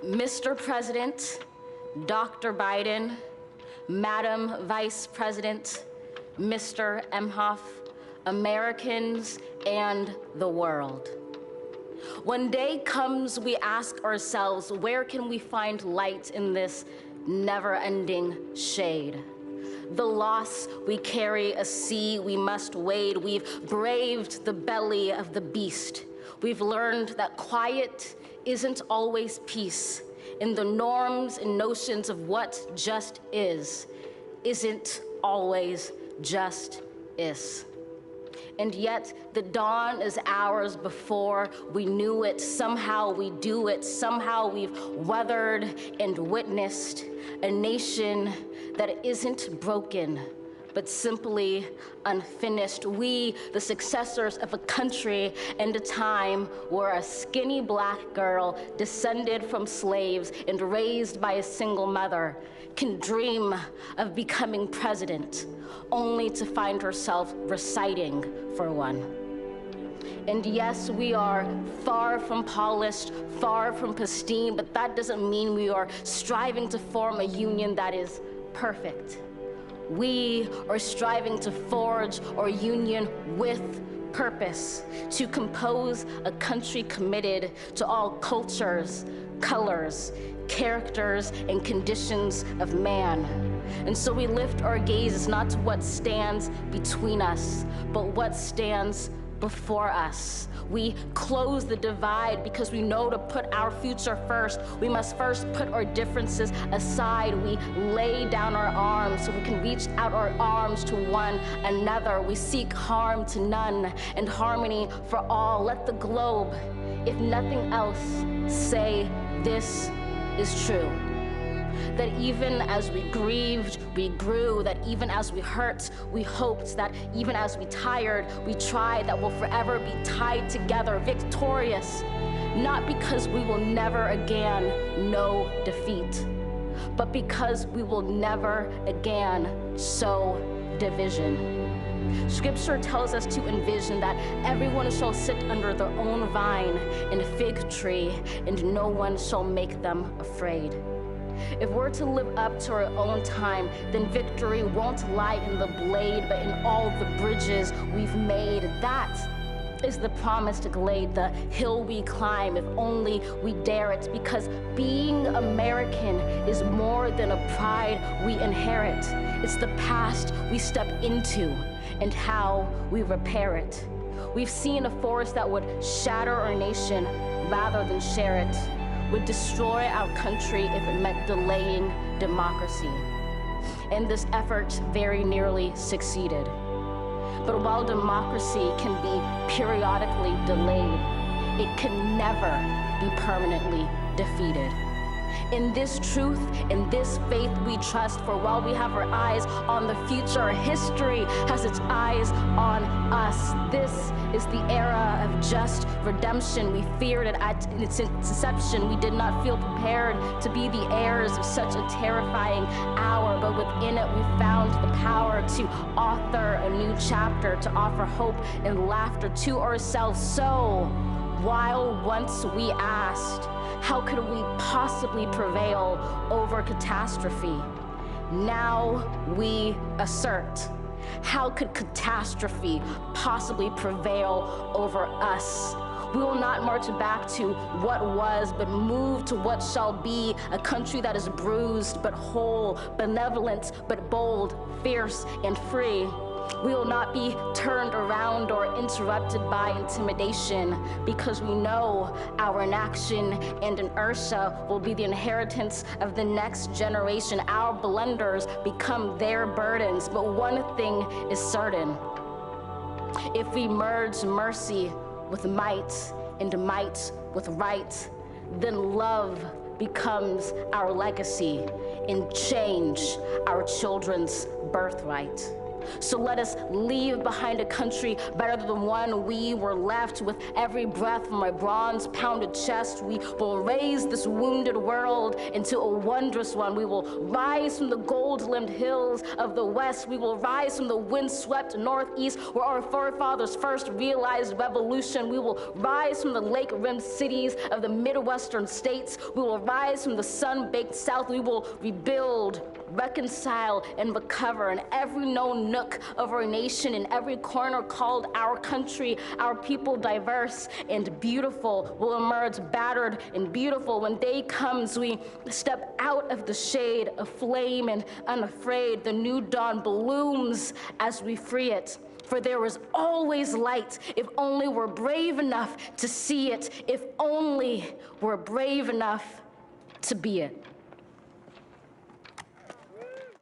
Mr. President, Dr. Biden, Madam Vice President, Mr. Emhoff, Americans, and the world. When day comes, we ask ourselves, where can we find light in this never-ending shade? The loss we carry, a sea we must wade. We've braved the belly of the beast. We've learned that quiet isn't always peace, and the norms and notions of what just isn't always just is. And yet the dawn is ours before we knew it. Somehow we do it. Somehow we've weathered and witnessed a nation that isn't broken, but simply unfinished. We, the successors of a country and a time where a skinny black girl descended from slaves and raised by a single mother can dream of becoming president, only to find herself reciting for one. And yes, we are far from polished, far from pristine, but that doesn't mean we are striving to form a union that is perfect. We are striving to forge our union with purpose, to compose a country committed to all cultures, colors, characters, and conditions of man. And so we lift our gazes not to what stands between us, but what stands before us. We close the divide because we know to put our future first, we must first put our differences aside. We lay down our arms so we can reach out our arms to one another. We seek harm to none and harmony for all. Let the globe, if nothing else, say this is true. That even as we grieved, we grew. That even as we hurt, we hoped. That even as we tired, we tried. That we'll forever be tied together, victorious. Not because we will never again know defeat, but because we will never again sow division. Scripture tells us to envision that everyone shall sit under their own vine and fig tree, and no one shall make them afraid. If we're to live up to our own time, then victory won't lie in the blade, but in all the bridges we've made. That is the promised glade, the hill we climb, if only we dare it. Because being American is more than a pride we inherit. It's the past we step into and how we repair it. We've seen a force that would shatter our nation rather than share it, would destroy our country if it meant delaying democracy. And this effort very nearly succeeded. But while democracy can be periodically delayed, it can never be permanently defeated. In this truth, in this faith we trust, for while we have our eyes on the future, history has its eyes on us. This is the era of just redemption. We feared it at its inception. We did not feel prepared to be the heirs of such a terrifying hour, but within it we found the power to author a new chapter, to offer hope and laughter to ourselves. So, while once we asked, how could we possibly prevail over catastrophe? Now we assert, how could catastrophe possibly prevail over us? We will not march back to what was, but move to what shall be, a country that is bruised but whole, benevolent but bold, fierce and free. We will not be turned around or interrupted by intimidation, because we know our inaction and inertia will be the inheritance of the next generation. Our blunders become their burdens, but one thing is certain. If we merge mercy with might and might with right, then love becomes our legacy and change our children's birthright. So let us leave behind a country better than the one we were left. With every breath from my bronze-pounded chest, we will raise this wounded world into a wondrous one. We will rise from the gold-limbed hills of the West. We will rise from the windswept Northeast, where our forefathers first realized revolution. We will rise from the lake-rimmed cities of the Midwestern states. We will rise from the sun-baked South. We will rebuild, reconcile, and recover in every known nook of our nation, in every corner called our country. Our people, diverse and beautiful, will emerge battered and beautiful. When day comes, we step out of the shade, aflame and unafraid. The new dawn blooms as we free it. For there is always light, if only we're brave enough to see it, if only we're brave enough to be it.